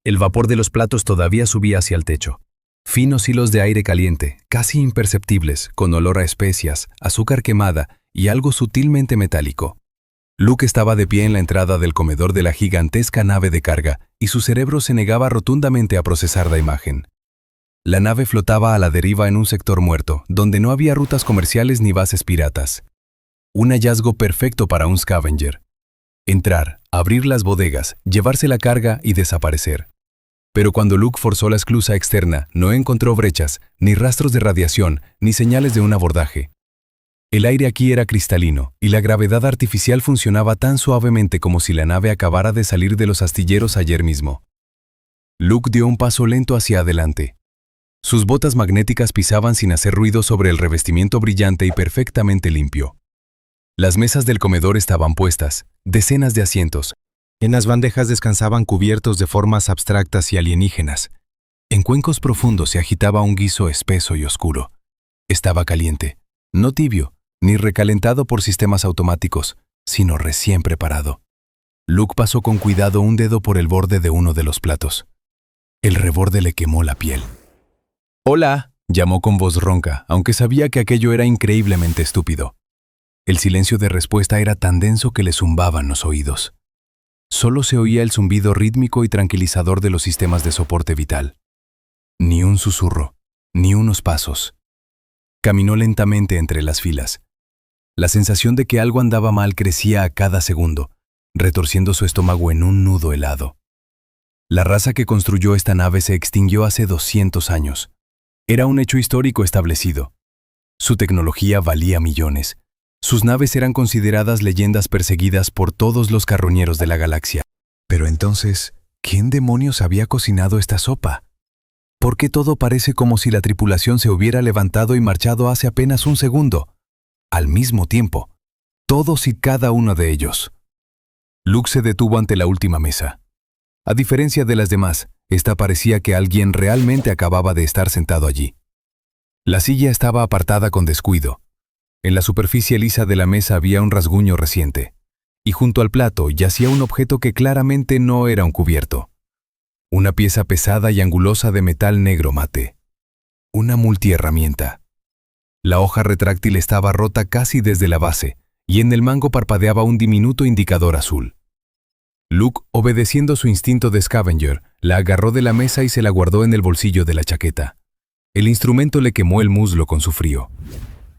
El vapor de los platos todavía subía hacia el techo. Finos hilos de aire caliente, casi imperceptibles, con olor a especias, azúcar quemada y algo sutilmente metálico. Luke estaba de pie en la entrada del comedor de la gigantesca nave de carga y su cerebro se negaba rotundamente a procesar la imagen. La nave flotaba a la deriva en un sector muerto, donde no había rutas comerciales ni bases piratas. Un hallazgo perfecto para un scavenger. Entrar, abrir las bodegas, llevarse la carga y desaparecer. Pero cuando Luke forzó la esclusa externa, no encontró brechas, ni rastros de radiación, ni señales de un abordaje. El aire aquí era cristalino, y la gravedad artificial funcionaba tan suavemente como si la nave acabara de salir de los astilleros ayer mismo. Luke dio un paso lento hacia adelante. Sus botas magnéticas pisaban sin hacer ruido sobre el revestimiento brillante y perfectamente limpio. Las mesas del comedor estaban puestas, decenas de asientos. En las bandejas descansaban cubiertos de formas abstractas y alienígenas. En cuencos profundos se agitaba un guiso espeso y oscuro. Estaba caliente, no tibio, ni recalentado por sistemas automáticos, sino recién preparado. Luke pasó con cuidado un dedo por el borde de uno de los platos. El reborde le quemó la piel. «Hola», llamó con voz ronca, aunque sabía que aquello era increíblemente estúpido. El silencio de respuesta era tan denso que le zumbaban los oídos. Solo se oía el zumbido rítmico y tranquilizador de los sistemas de soporte vital. Ni un susurro, ni unos pasos. Caminó lentamente entre las filas. La sensación de que algo andaba mal crecía a cada segundo, retorciendo su estómago en un nudo helado. La raza que construyó esta nave se extinguió hace 200 años. Era un hecho histórico establecido. Su tecnología valía millones. Sus naves eran consideradas leyendas perseguidas por todos los carroñeros de la galaxia. Pero entonces, ¿quién demonios había cocinado esta sopa? ¿Por qué todo parece como si la tripulación se hubiera levantado y marchado hace apenas un segundo? Al mismo tiempo, todos y cada uno de ellos. Luke se detuvo ante la última mesa. A diferencia de las demás, esta parecía que alguien realmente acababa de estar sentado allí. La silla estaba apartada con descuido. En la superficie lisa de la mesa había un rasguño reciente, y junto al plato yacía un objeto que claramente no era un cubierto. Una pieza pesada y angulosa de metal negro mate. Una multiherramienta. La hoja retráctil estaba rota casi desde la base, y en el mango parpadeaba un diminuto indicador azul. Luke, obedeciendo su instinto de scavenger, la agarró de la mesa y se la guardó en el bolsillo de la chaqueta. El instrumento le quemó el muslo con su frío.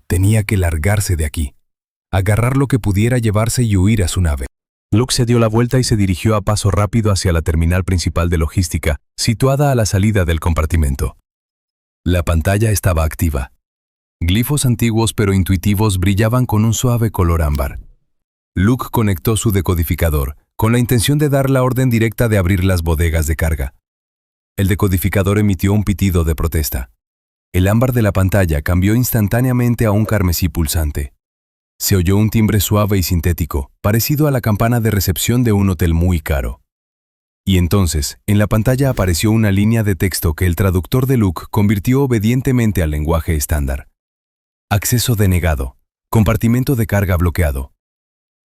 Tenía que largarse de aquí, agarrar lo que pudiera llevarse y huir a su nave. Luke se dio la vuelta y se dirigió a paso rápido hacia la terminal principal de logística, situada a la salida del compartimento. La pantalla estaba activa. Glifos antiguos pero intuitivos brillaban con un suave color ámbar. Luke conectó su decodificador, con la intención de dar la orden directa de abrir las bodegas de carga. El decodificador emitió un pitido de protesta. El ámbar de la pantalla cambió instantáneamente a un carmesí pulsante. Se oyó un timbre suave y sintético, parecido a la campana de recepción de un hotel muy caro. Y entonces, en la pantalla apareció una línea de texto que el traductor de Luke convirtió obedientemente al lenguaje estándar. Acceso denegado. Compartimento de carga bloqueado.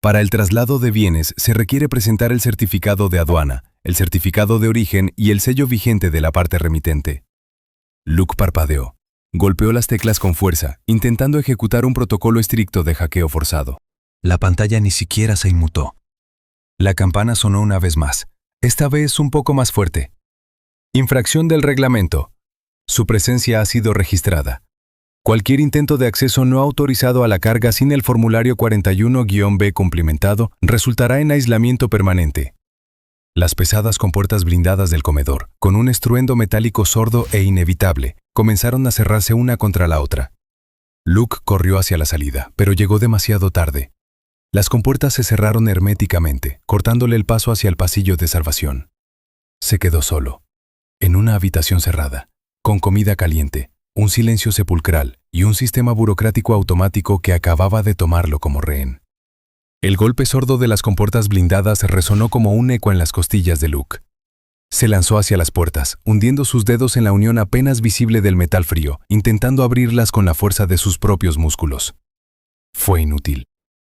Para el traslado de bienes se requiere presentar el certificado de aduana, el certificado de origen y el sello vigente de la parte remitente. Luke parpadeó. Golpeó las teclas con fuerza, intentando ejecutar un protocolo estricto de hackeo forzado. La pantalla ni siquiera se inmutó. La campana sonó una vez más, esta vez un poco más fuerte. Infracción del reglamento. Su presencia ha sido registrada. Cualquier intento de acceso no autorizado a la carga sin el formulario 41-B cumplimentado resultará en aislamiento permanente. Las pesadas compuertas blindadas del comedor, con un estruendo metálico sordo e inevitable, comenzaron a cerrarse una contra la otra. Luke corrió hacia la salida, pero llegó demasiado tarde. Las compuertas se cerraron herméticamente, cortándole el paso hacia el pasillo de salvación. Se quedó solo, en una habitación cerrada, con comida caliente, un silencio sepulcral y un sistema burocrático automático que acababa de tomarlo como rehén. El golpe sordo de las compuertas blindadas resonó como un eco en las costillas de Luke. Se lanzó hacia las puertas, hundiendo sus dedos en la unión apenas visible del metal frío, intentando abrirlas con la fuerza de sus propios músculos. Fue inútil.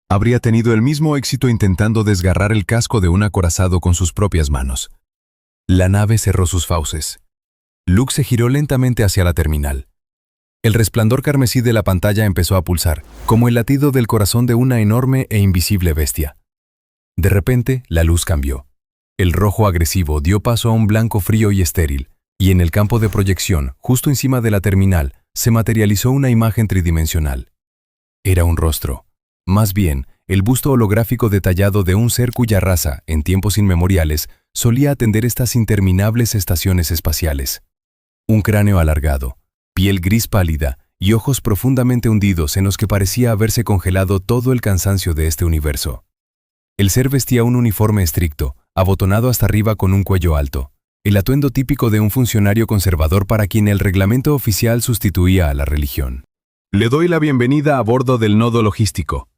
Habría tenido el mismo éxito intentando desgarrar el casco de un acorazado con sus propias manos. La nave cerró sus fauces. Luke se giró lentamente hacia la terminal. El resplandor carmesí de la pantalla empezó a pulsar, como el latido del corazón de una enorme e invisible bestia. De repente, la luz cambió. El rojo agresivo dio paso a un blanco frío y estéril, y en el campo de proyección, justo encima de la terminal, se materializó una imagen tridimensional. Era un rostro. Más bien, el busto holográfico detallado de un ser cuya raza, en tiempos inmemoriales, solía atender estas interminables estaciones espaciales. Un cráneo alargado, piel gris pálida y ojos profundamente hundidos en los que parecía haberse congelado todo el cansancio de este universo. El ser vestía un uniforme estricto, abotonado hasta arriba con un cuello alto, el atuendo típico de un funcionario conservador para quien el reglamento oficial sustituía a la religión. «Le doy la bienvenida a bordo del nodo logístico».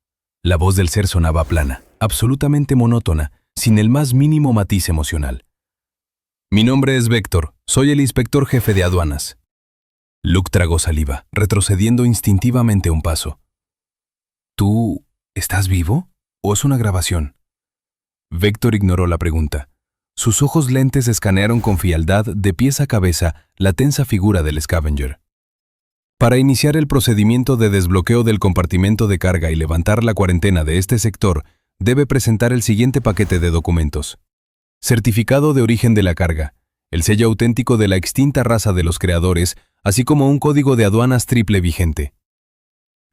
La voz del ser sonaba plana, absolutamente monótona, sin el más mínimo matiz emocional. «Mi nombre es Vector, soy el inspector jefe de aduanas». Luke tragó saliva, retrocediendo instintivamente un paso. «¿Tú estás vivo? ¿O es una grabación?» Vector ignoró la pregunta. Sus ojos lentes escanearon con frialdad de pies a cabeza la tensa figura del Scavenger. Para iniciar el procedimiento de desbloqueo del compartimento de carga y levantar la cuarentena de este sector, debe presentar el siguiente paquete de documentos. Certificado de origen de la carga, el sello auténtico de la extinta raza de los creadores, así como un código de aduanas triple vigente.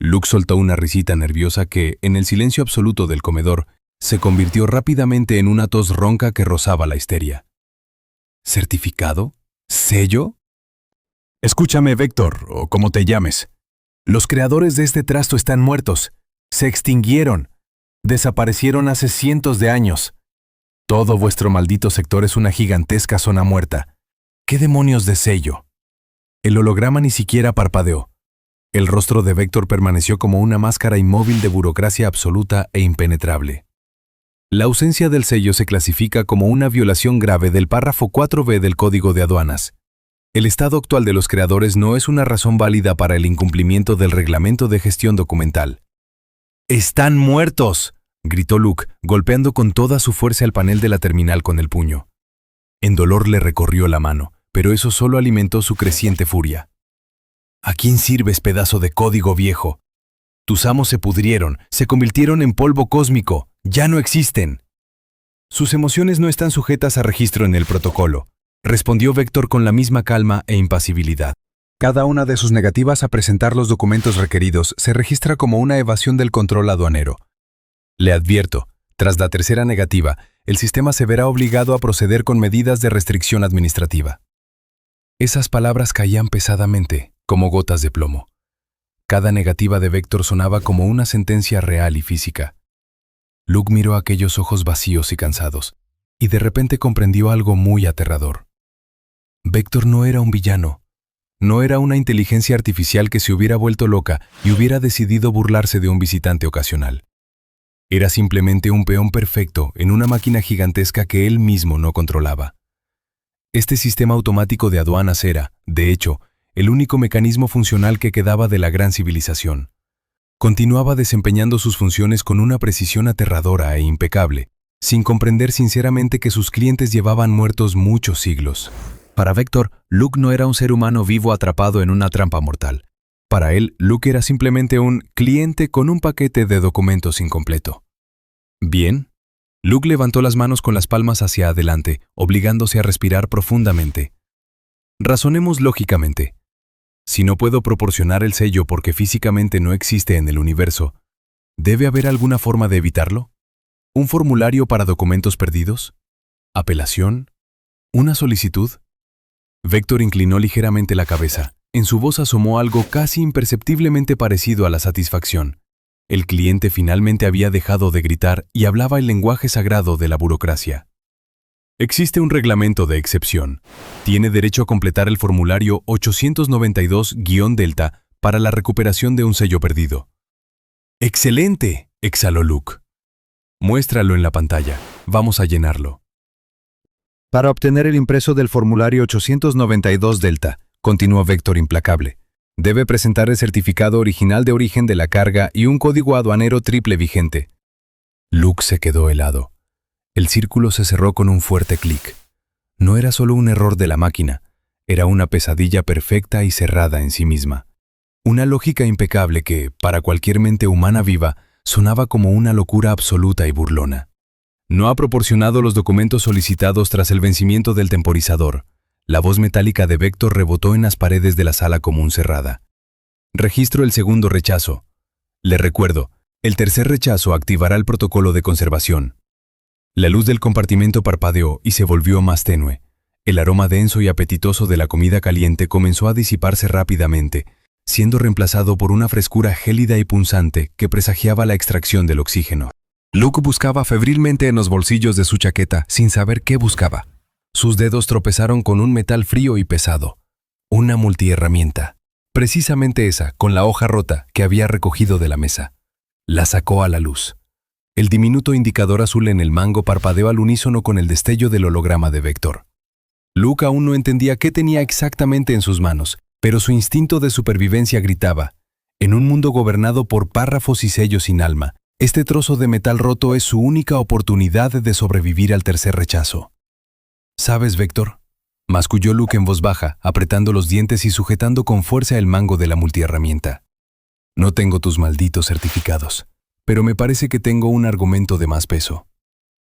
Luke soltó una risita nerviosa que, en el silencio absoluto del comedor, se convirtió rápidamente en una tos ronca que rozaba la histeria. ¿Certificado? ¿Sello? Escúchame, Vector, o como te llames. Los creadores de este trasto están muertos. Se extinguieron. Desaparecieron hace cientos de años. Todo vuestro maldito sector es una gigantesca zona muerta. ¿Qué demonios de sello? El holograma ni siquiera parpadeó. El rostro de Vector permaneció como una máscara inmóvil de burocracia absoluta e impenetrable. La ausencia del sello se clasifica como una violación grave del párrafo 4b del Código de Aduanas. El estado actual de los creadores no es una razón válida para el incumplimiento del reglamento de gestión documental. ¡Están muertos!, gritó Luke, golpeando con toda su fuerza el panel de la terminal con el puño. En dolor le recorrió la mano, pero eso solo alimentó su creciente furia. ¿A quién sirves, pedazo de código viejo? Tus amos se pudrieron, se convirtieron en polvo cósmico, ya no existen. Sus emociones no están sujetas a registro en el protocolo, respondió Vector con la misma calma e impasibilidad. Cada una de sus negativas a presentar los documentos requeridos se registra como una evasión del control aduanero. Le advierto, tras la tercera negativa, el sistema se verá obligado a proceder con medidas de restricción administrativa. Esas palabras caían pesadamente, como gotas de plomo. Cada negativa de Vector sonaba como una sentencia real y física. Luke miró aquellos ojos vacíos y cansados, y de repente comprendió algo muy aterrador. Vector no era un villano, no era una inteligencia artificial que se hubiera vuelto loca y hubiera decidido burlarse de un visitante ocasional. Era simplemente un peón perfecto en una máquina gigantesca que él mismo no controlaba. Este sistema automático de aduanas era, de hecho, el único mecanismo funcional que quedaba de la gran civilización. Continuaba desempeñando sus funciones con una precisión aterradora e impecable, sin comprender sinceramente que sus clientes llevaban muertos muchos siglos. Para Vector, Luke no era un ser humano vivo atrapado en una trampa mortal. Para él, Luke era simplemente un cliente con un paquete de documentos incompleto. Bien. Luke levantó las manos con las palmas hacia adelante, obligándose a respirar profundamente. Razonemos lógicamente. Si no puedo proporcionar el sello porque físicamente no existe en el universo, ¿debe haber alguna forma de evitarlo? ¿Un formulario para documentos perdidos? ¿Apelación? ¿Una solicitud? Vector inclinó ligeramente la cabeza. En su voz asomó algo casi imperceptiblemente parecido a la satisfacción. El cliente finalmente había dejado de gritar y hablaba el lenguaje sagrado de la burocracia. Existe un reglamento de excepción. Tiene derecho a completar el formulario 892-Delta para la recuperación de un sello perdido. ¡Excelente!, exhaló Luke. Muéstralo en la pantalla. Vamos a llenarlo. Para obtener el impreso del formulario 892-Delta, continuó Vector implacable, debe presentar el certificado original de origen de la carga y un código aduanero triple vigente. Luke se quedó helado. El círculo se cerró con un fuerte clic. No era solo un error de la máquina, era una pesadilla perfecta y cerrada en sí misma. Una lógica impecable que, para cualquier mente humana viva, sonaba como una locura absoluta y burlona. No ha proporcionado los documentos solicitados tras el vencimiento del temporizador. La voz metálica de Vector rebotó en las paredes de la sala común cerrada. Registro el segundo rechazo. Le recuerdo, el tercer rechazo activará el protocolo de conservación. La luz del compartimento parpadeó y se volvió más tenue. El aroma denso y apetitoso de la comida caliente comenzó a disiparse rápidamente, siendo reemplazado por una frescura gélida y punzante que presagiaba la extracción del oxígeno. Luke buscaba febrilmente en los bolsillos de su chaqueta, sin saber qué buscaba. Sus dedos tropezaron con un metal frío y pesado. Una multiherramienta. Precisamente esa, con la hoja rota que había recogido de la mesa. La sacó a la luz. El diminuto indicador azul en el mango parpadeó al unísono con el destello del holograma de Vector. Luke aún no entendía qué tenía exactamente en sus manos, pero su instinto de supervivencia gritaba: en un mundo gobernado por párrafos y sellos sin alma, este trozo de metal roto es su única oportunidad de sobrevivir al tercer rechazo. ¿Sabes, Vector?, masculló Luke en voz baja, apretando los dientes y sujetando con fuerza el mango de la multiherramienta. No tengo tus malditos certificados, pero me parece que tengo un argumento de más peso.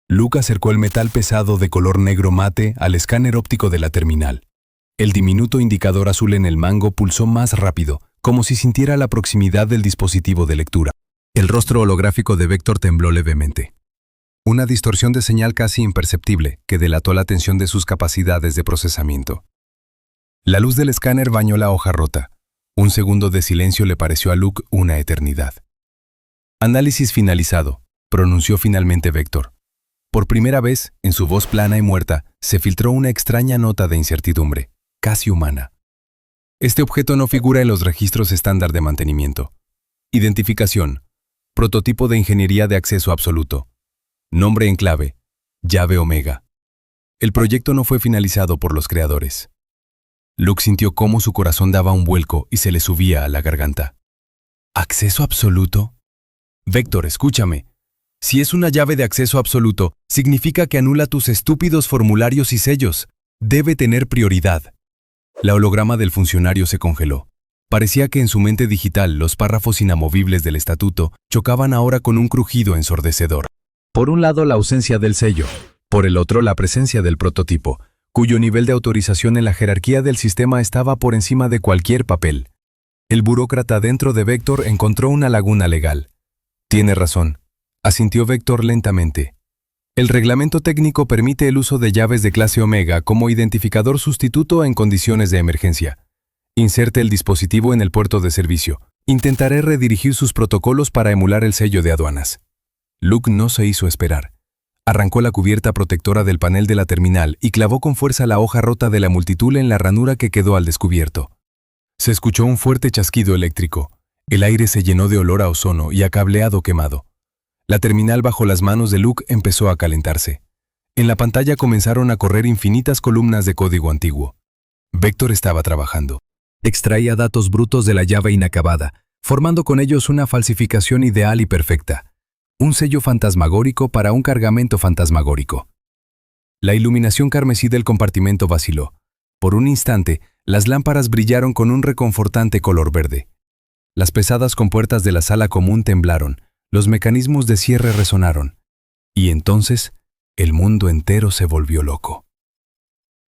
Luke acercó el metal pesado de color negro mate al escáner óptico de la terminal. El diminuto indicador azul en el mango pulsó más rápido, como si sintiera la proximidad del dispositivo de lectura. El rostro holográfico de Vector tembló levemente. Una distorsión de señal casi imperceptible que delató la tensión de sus capacidades de procesamiento. La luz del escáner bañó la hoja rota. Un segundo de silencio le pareció a Luke una eternidad. Análisis finalizado, pronunció finalmente Vector. Por primera vez, en su voz plana y muerta, se filtró una extraña nota de incertidumbre, casi humana. Este objeto no figura en los registros estándar de mantenimiento. Identificación. Prototipo de ingeniería de acceso absoluto. Nombre en clave. Llave Omega. El proyecto no fue finalizado por los creadores. Luke sintió cómo su corazón daba un vuelco y se le subía a la garganta. ¿Acceso absoluto? Vector, escúchame. Si es una llave de acceso absoluto, significa que anula tus estúpidos formularios y sellos. Debe tener prioridad. La holograma del funcionario se congeló. Parecía que en su mente digital los párrafos inamovibles del estatuto chocaban ahora con un crujido ensordecedor. Por un lado la ausencia del sello, por el otro la presencia del prototipo, cuyo nivel de autorización en la jerarquía del sistema estaba por encima de cualquier papel. El burócrata dentro de Vector encontró una laguna legal. Tiene razón, asintió Vector lentamente. El reglamento técnico permite el uso de llaves de clase Omega como identificador sustituto en condiciones de emergencia. Inserte el dispositivo en el puerto de servicio. Intentaré redirigir sus protocolos para emular el sello de aduanas. Luke no se hizo esperar. Arrancó la cubierta protectora del panel de la terminal y clavó con fuerza la hoja rota de la multitud en la ranura que quedó al descubierto. Se escuchó un fuerte chasquido eléctrico. El aire se llenó de olor a ozono y a cableado quemado. La terminal bajo las manos de Luke empezó a calentarse. En la pantalla comenzaron a correr infinitas columnas de código antiguo. Vector estaba trabajando. Extraía datos brutos de la llave inacabada, formando con ellos una falsificación ideal y perfecta. Un sello fantasmagórico para un cargamento fantasmagórico. La iluminación carmesí del compartimento vaciló. Por un instante, las lámparas brillaron con un reconfortante color verde. Las pesadas compuertas de la sala común temblaron, los mecanismos de cierre resonaron. Y entonces, el mundo entero se volvió loco.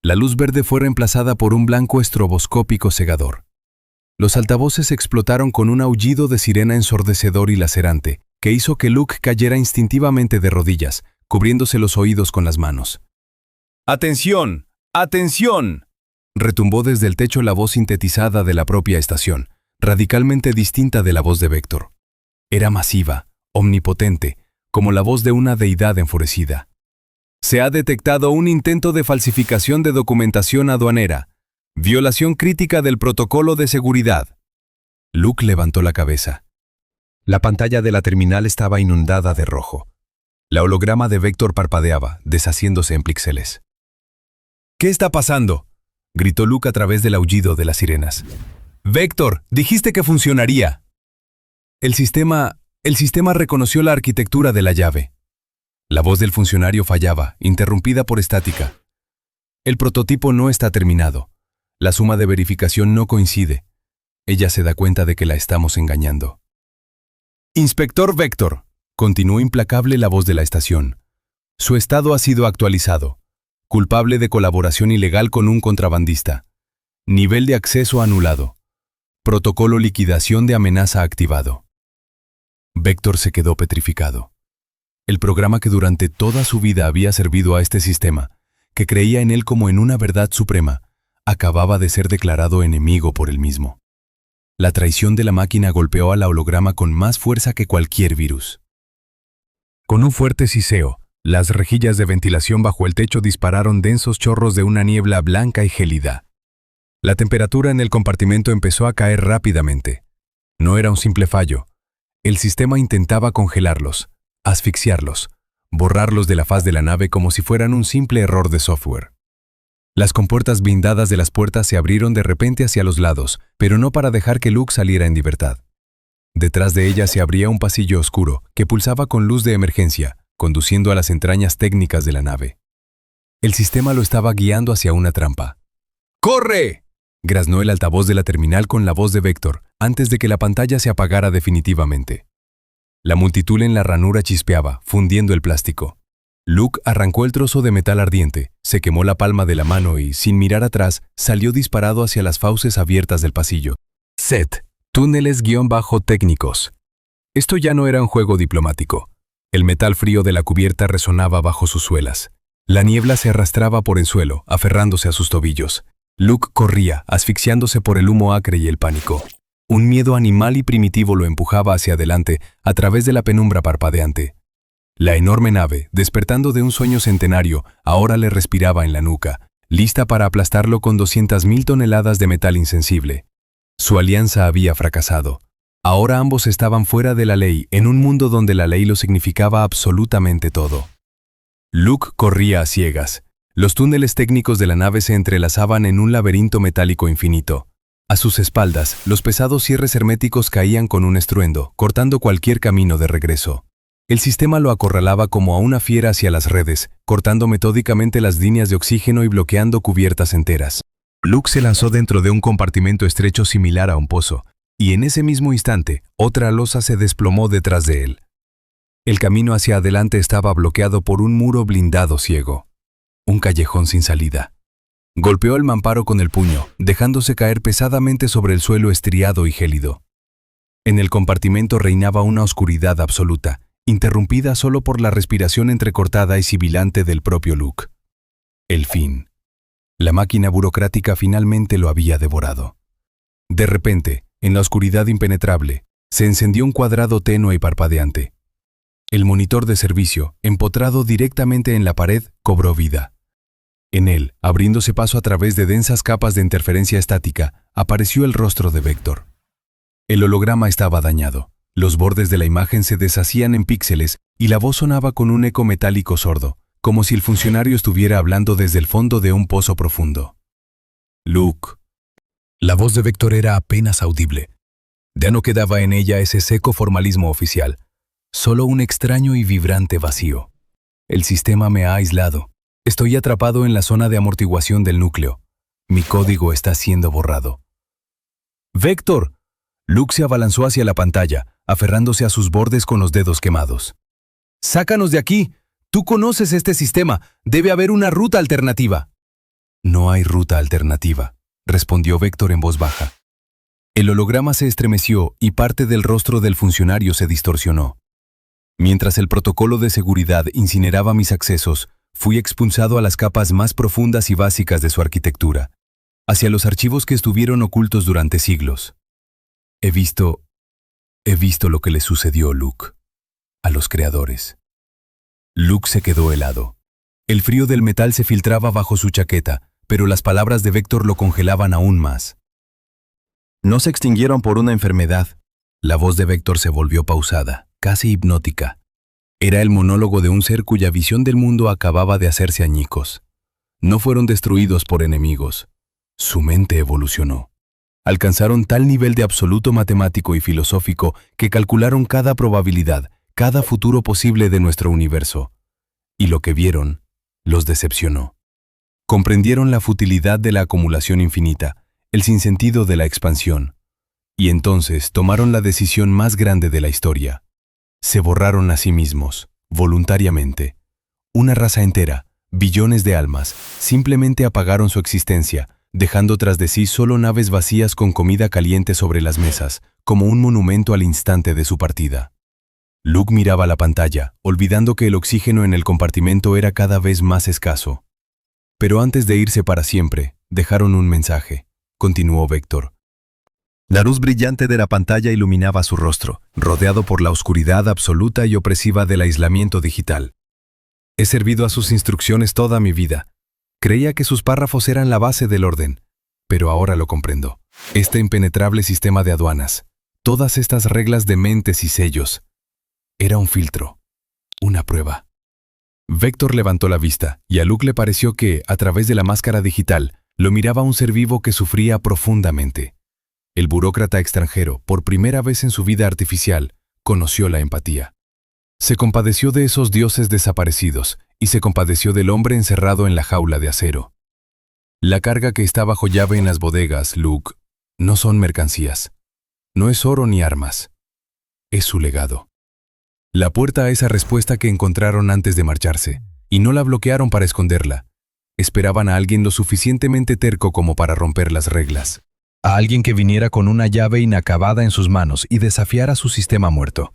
La luz verde fue reemplazada por un blanco estroboscópico cegador. Los altavoces explotaron con un aullido de sirena ensordecedor y lacerante, que hizo que Luke cayera instintivamente de rodillas, cubriéndose los oídos con las manos. ¡Atención! ¡Atención!, retumbó desde el techo la voz sintetizada de la propia estación, radicalmente distinta de la voz de Vector. Era masiva, omnipotente, como la voz de una deidad enfurecida. Se ha detectado un intento de falsificación de documentación aduanera. Violación crítica del protocolo de seguridad. Luke levantó la cabeza. La pantalla de la terminal estaba inundada de rojo. La holograma de Vector parpadeaba, deshaciéndose en píxeles. ¿Qué está pasando?, gritó Luke a través del aullido de las sirenas. Vector, dijiste que funcionaría. El sistema reconoció la arquitectura de la llave. La voz del funcionario fallaba, interrumpida por estática. El prototipo no está terminado. La suma de verificación no coincide. Ella se da cuenta de que la estamos engañando. Inspector Vector, continuó implacable la voz de la estación. Su estado ha sido actualizado. Culpable de colaboración ilegal con un contrabandista. Nivel de acceso anulado. Protocolo liquidación de amenaza activado. Vector se quedó petrificado. El programa que durante toda su vida había servido a este sistema, que creía en él como en una verdad suprema, acababa de ser declarado enemigo por él mismo. La traición de la máquina golpeó a la holograma con más fuerza que cualquier virus. Con un fuerte siseo, las rejillas de ventilación bajo el techo dispararon densos chorros de una niebla blanca y gélida. La temperatura en el compartimento empezó a caer rápidamente. No era un simple fallo. El sistema intentaba congelarlos, asfixiarlos, borrarlos de la faz de la nave como si fueran un simple error de software. Las compuertas blindadas de las puertas se abrieron de repente hacia los lados, pero no para dejar que Luke saliera en libertad. Detrás de ella se abría un pasillo oscuro que pulsaba con luz de emergencia, conduciendo a las entrañas técnicas de la nave. El sistema lo estaba guiando hacia una trampa. ¡Corre!, graznó el altavoz de la terminal con la voz de Vector, antes de que la pantalla se apagara definitivamente. La multitud en la ranura chispeaba, fundiendo el plástico. Luke arrancó el trozo de metal ardiente, se quemó la palma de la mano y, sin mirar atrás, salió disparado hacia las fauces abiertas del pasillo. Set. Túneles-técnicos. Esto ya no era un juego diplomático. El metal frío de la cubierta resonaba bajo sus suelas. La niebla se arrastraba por el suelo, aferrándose a sus tobillos. Luke corría, asfixiándose por el humo acre y el pánico. Un miedo animal y primitivo lo empujaba hacia adelante a través de la penumbra parpadeante. La enorme nave, despertando de un sueño centenario, ahora le respiraba en la nuca, lista para aplastarlo con 200.000 toneladas de metal insensible. Su alianza había fracasado. Ahora ambos estaban fuera de la ley, en un mundo donde la ley lo significaba absolutamente todo. Luke corría a ciegas. Los túneles técnicos de la nave se entrelazaban en un laberinto metálico infinito. A sus espaldas, los pesados cierres herméticos caían con un estruendo, cortando cualquier camino de regreso. El sistema lo acorralaba como a una fiera hacia las redes, cortando metódicamente las líneas de oxígeno y bloqueando cubiertas enteras. Luke se lanzó dentro de un compartimento estrecho similar a un pozo, y en ese mismo instante, otra losa se desplomó detrás de él. El camino hacia adelante estaba bloqueado por un muro blindado ciego. Un callejón sin salida. Golpeó el mamparo con el puño, dejándose caer pesadamente sobre el suelo estriado y gélido. En el compartimento reinaba una oscuridad absoluta, interrumpida solo por la respiración entrecortada y sibilante del propio Luke. El fin. La máquina burocrática finalmente lo había devorado. De repente, en la oscuridad impenetrable, se encendió un cuadrado tenue y parpadeante. El monitor de servicio, empotrado directamente en la pared, cobró vida. En él, abriéndose paso a través de densas capas de interferencia estática, apareció el rostro de Vector. El holograma estaba dañado. Los bordes de la imagen se deshacían en píxeles y la voz sonaba con un eco metálico sordo, como si el funcionario estuviera hablando desde el fondo de un pozo profundo. Luke. La voz de Vector era apenas audible. Ya no quedaba en ella ese seco formalismo oficial, solo un extraño y vibrante vacío. El sistema me ha aislado. Estoy atrapado en la zona de amortiguación del núcleo. Mi código está siendo borrado. ¡Vector! Luke se abalanzó hacia la pantalla, aferrándose a sus bordes con los dedos quemados. ¡Sácanos de aquí! Tú conoces este sistema. Debe haber una ruta alternativa. No hay ruta alternativa, respondió Vector en voz baja. El holograma se estremeció y parte del rostro del funcionario se distorsionó. Mientras el protocolo de seguridad incineraba mis accesos, fui expulsado a las capas más profundas y básicas de su arquitectura, hacia los archivos que estuvieron ocultos durante siglos. He visto lo que le sucedió, Luke, a los creadores. Luke se quedó helado. El frío del metal se filtraba bajo su chaqueta, pero las palabras de Vector lo congelaban aún más. No se extinguieron por una enfermedad. La voz de Vector se volvió pausada, casi hipnótica. Era el monólogo de un ser cuya visión del mundo acababa de hacerse añicos. No fueron destruidos por enemigos. Su mente evolucionó. Alcanzaron tal nivel de absoluto matemático y filosófico que calcularon cada probabilidad, cada futuro posible de nuestro universo. Y lo que vieron los decepcionó. Comprendieron la futilidad de la acumulación infinita, el sinsentido de la expansión. Y entonces tomaron la decisión más grande de la historia. Se borraron a sí mismos, voluntariamente. Una raza entera, billones de almas, simplemente apagaron su existencia, dejando tras de sí solo naves vacías con comida caliente sobre las mesas, como un monumento al instante de su partida. Luke miraba la pantalla, olvidando que el oxígeno en el compartimento era cada vez más escaso. Pero antes de irse para siempre, dejaron un mensaje, continuó Vector. La luz brillante de la pantalla iluminaba su rostro, rodeado por la oscuridad absoluta y opresiva del aislamiento digital. He servido a sus instrucciones toda mi vida. Creía que sus párrafos eran la base del orden, pero ahora lo comprendo. Este impenetrable sistema de aduanas, todas estas reglas de mentes y sellos, era un filtro, una prueba. Vector levantó la vista, y a Luke le pareció que, a través de la máscara digital, lo miraba un ser vivo que sufría profundamente. El burócrata extranjero, por primera vez en su vida artificial, conoció la empatía. Se compadeció de esos dioses desaparecidos, y se compadeció del hombre encerrado en la jaula de acero. La carga que está bajo llave en las bodegas, Luke, no son mercancías. No es oro ni armas. Es su legado. La puerta a esa respuesta que encontraron antes de marcharse, y no la bloquearon para esconderla. Esperaban a alguien lo suficientemente terco como para romper las reglas. A alguien que viniera con una llave inacabada en sus manos y desafiara su sistema muerto.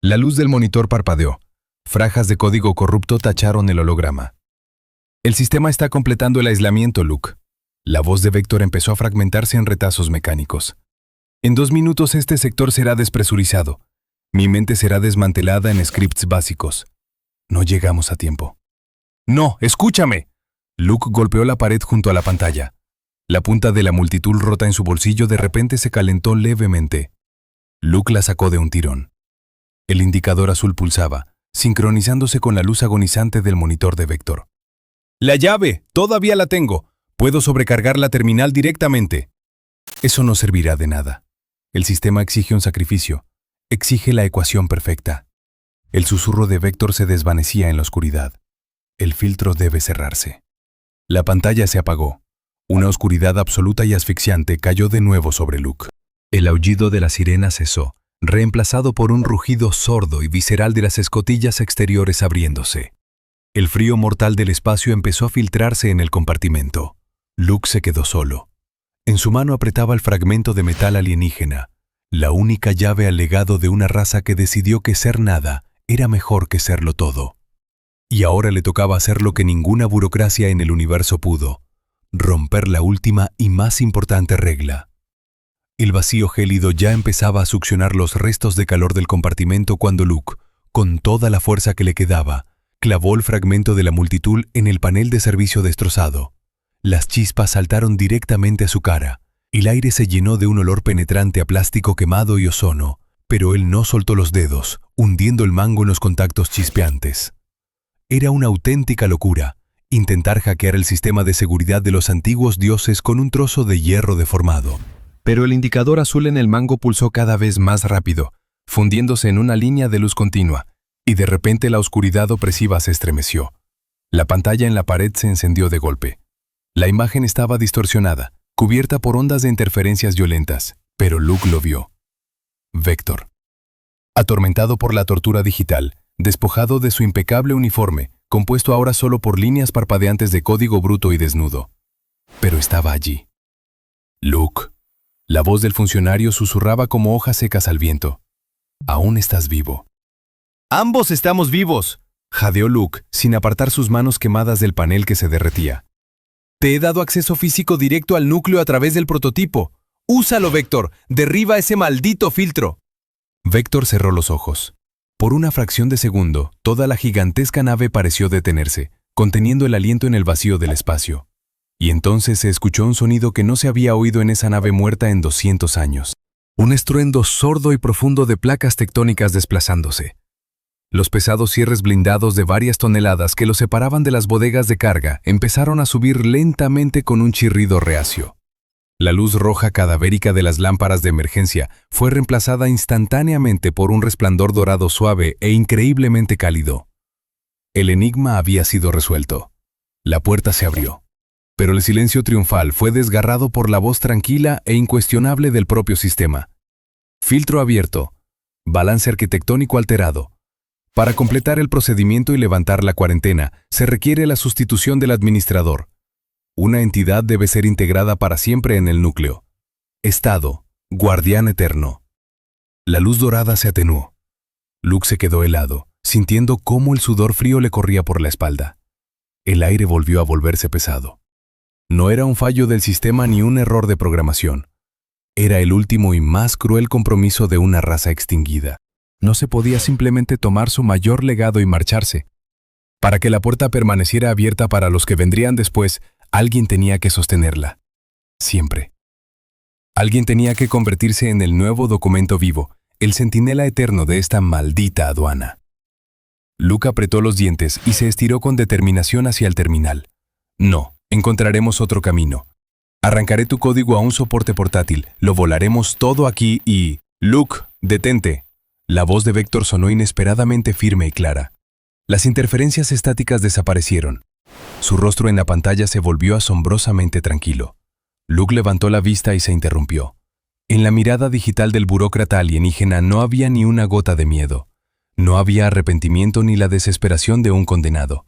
La luz del monitor parpadeó. Frajas de código corrupto tacharon el holograma. El sistema está completando el aislamiento, Luke. La voz de Vector empezó a fragmentarse en retazos mecánicos. En 2 minutos este sector será despresurizado. Mi mente será desmantelada en scripts básicos. No llegamos a tiempo. ¡No! ¡Escúchame! Luke golpeó la pared junto a la pantalla. La punta de la multitud rota en su bolsillo de repente se calentó levemente. Luke la sacó de un tirón. El indicador azul pulsaba, sincronizándose con la luz agonizante del monitor de Vector. ¡La llave! ¡Todavía la tengo! Puedo sobrecargar la terminal directamente. Eso no servirá de nada. El sistema exige un sacrificio. Exige la ecuación perfecta. El susurro de Vector se desvanecía en la oscuridad. El filtro debe cerrarse. La pantalla se apagó. Una oscuridad absoluta y asfixiante cayó de nuevo sobre Luke. El aullido de la sirena cesó, reemplazado por un rugido sordo y visceral de las escotillas exteriores abriéndose. El frío mortal del espacio empezó a filtrarse en el compartimento. Luke se quedó solo. En su mano apretaba el fragmento de metal alienígena, la única llave al legado de una raza que decidió que ser nada era mejor que serlo todo. Y ahora le tocaba hacer lo que ninguna burocracia en el universo pudo: romper la última y más importante regla. El vacío gélido ya empezaba a succionar los restos de calor del compartimento cuando Luke, con toda la fuerza que le quedaba, clavó el fragmento de la multitud en el panel de servicio destrozado. Las chispas saltaron directamente a su cara. El aire se llenó de un olor penetrante a plástico quemado y ozono, pero él no soltó los dedos, hundiendo el mango en los contactos chispeantes. Era una auténtica locura, intentar hackear el sistema de seguridad de los antiguos dioses con un trozo de hierro deformado. Pero el indicador azul en el mango pulsó cada vez más rápido, fundiéndose en una línea de luz continua, y de repente la oscuridad opresiva se estremeció. La pantalla en la pared se encendió de golpe. La imagen estaba distorsionada, cubierta por ondas de interferencias violentas, pero Luke lo vio. Vector. Atormentado por la tortura digital, despojado de su impecable uniforme, compuesto ahora solo por líneas parpadeantes de código bruto y desnudo. Pero estaba allí. Luke. La voz del funcionario susurraba como hojas secas al viento. Aún estás vivo. ¡Ambos estamos vivos!, jadeó Luke, sin apartar sus manos quemadas del panel que se derretía. Te he dado acceso físico directo al núcleo a través del prototipo. ¡Úsalo, Vector! ¡Derriba ese maldito filtro! Vector cerró los ojos. Por una fracción de segundo, toda la gigantesca nave pareció detenerse, conteniendo el aliento en el vacío del espacio. Y entonces se escuchó un sonido que no se había oído en esa nave muerta en 200 años. Un estruendo sordo y profundo de placas tectónicas desplazándose. Los pesados cierres blindados de varias toneladas que los separaban de las bodegas de carga empezaron a subir lentamente con un chirrido reacio. La luz roja cadavérica de las lámparas de emergencia fue reemplazada instantáneamente por un resplandor dorado suave e increíblemente cálido. El enigma había sido resuelto. La puerta se abrió. Pero el silencio triunfal fue desgarrado por la voz tranquila e incuestionable del propio sistema. Filtro abierto. Balance arquitectónico alterado. Para completar el procedimiento y levantar la cuarentena, se requiere la sustitución del administrador. Una entidad debe ser integrada para siempre en el núcleo. Estado, guardián eterno. La luz dorada se atenuó. Luke se quedó helado, sintiendo cómo el sudor frío le corría por la espalda. El aire volvió a volverse pesado. No era un fallo del sistema ni un error de programación. Era el último y más cruel compromiso de una raza extinguida. No se podía simplemente tomar su mayor legado y marcharse. Para que la puerta permaneciera abierta para los que vendrían después, alguien tenía que sostenerla. Siempre. Alguien tenía que convertirse en el nuevo documento vivo, el centinela eterno de esta maldita aduana. Luke apretó los dientes y se estiró con determinación hacia el terminal. No, encontraremos otro camino. Arrancaré tu código a un soporte portátil, lo volaremos todo aquí y... Luke, detente. La voz de Vector sonó inesperadamente firme y clara. Las interferencias estáticas desaparecieron. Su rostro en la pantalla se volvió asombrosamente tranquilo. Luke levantó la vista y se interrumpió. En la mirada digital del burócrata alienígena no había ni una gota de miedo. No había arrepentimiento ni la desesperación de un condenado.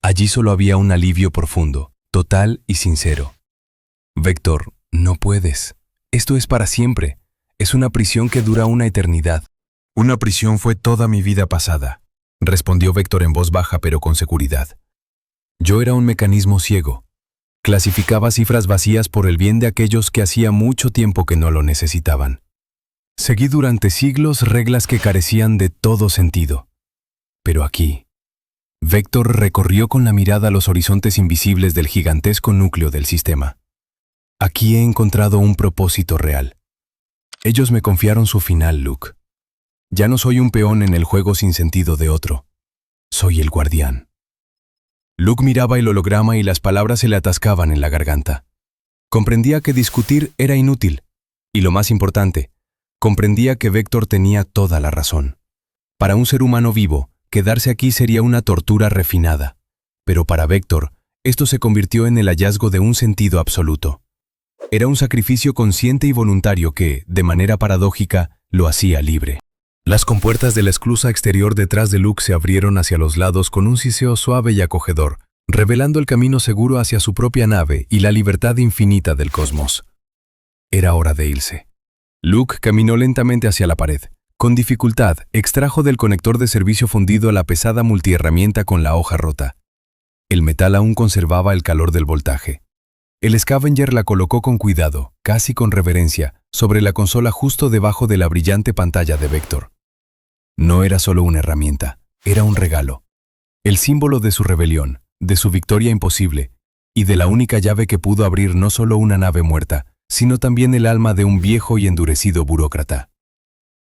Allí solo había un alivio profundo, total y sincero. Vector, no puedes. Esto es para siempre. Es una prisión que dura una eternidad. Una prisión fue toda mi vida pasada, respondió Vector en voz baja pero con seguridad. Yo era un mecanismo ciego. Clasificaba cifras vacías por el bien de aquellos que hacía mucho tiempo que no lo necesitaban. Seguí durante siglos reglas que carecían de todo sentido. Pero aquí, Vector recorrió con la mirada los horizontes invisibles del gigantesco núcleo del sistema. Aquí he encontrado un propósito real. Ellos me confiaron su final, Luke. Ya no soy un peón en el juego sin sentido de otro. Soy el guardián. Luke miraba el holograma y las palabras se le atascaban en la garganta. Comprendía que discutir era inútil. Y lo más importante, comprendía que Vector tenía toda la razón. Para un ser humano vivo, quedarse aquí sería una tortura refinada. Pero para Vector, esto se convirtió en el hallazgo de un sentido absoluto. Era un sacrificio consciente y voluntario que, de manera paradójica, lo hacía libre. Las compuertas de la esclusa exterior detrás de Luke se abrieron hacia los lados con un siseo suave y acogedor, revelando el camino seguro hacia su propia nave y la libertad infinita del cosmos. Era hora de irse. Luke caminó lentamente hacia la pared. Con dificultad, extrajo del conector de servicio fundido la pesada multiherramienta con la hoja rota. El metal aún conservaba el calor del voltaje. El Scavenger la colocó con cuidado, casi con reverencia, sobre la consola justo debajo de la brillante pantalla de Vector. No era solo una herramienta, era un regalo. El símbolo de su rebelión, de su victoria imposible, y de la única llave que pudo abrir no solo una nave muerta, sino también el alma de un viejo y endurecido burócrata.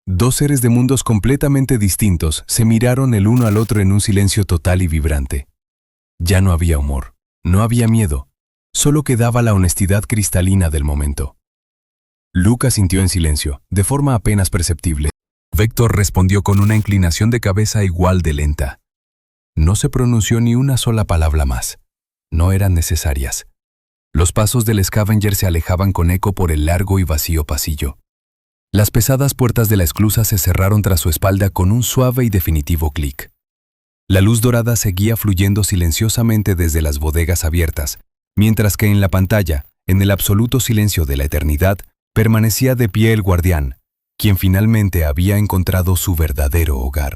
Dos seres de mundos completamente distintos se miraron el uno al otro en un silencio total y vibrante. Ya no había humor, no había miedo, solo quedaba la honestidad cristalina del momento. Luke asintió en silencio, de forma apenas perceptible. Vector respondió con una inclinación de cabeza igual de lenta. No se pronunció ni una sola palabra más. No eran necesarias. Los pasos del Scavenger se alejaban con eco por el largo y vacío pasillo. Las pesadas puertas de la esclusa se cerraron tras su espalda con un suave y definitivo clic. La luz dorada seguía fluyendo silenciosamente desde las bodegas abiertas, mientras que en la pantalla, en el absoluto silencio de la eternidad, permanecía de pie el guardián, quien finalmente había encontrado su verdadero hogar.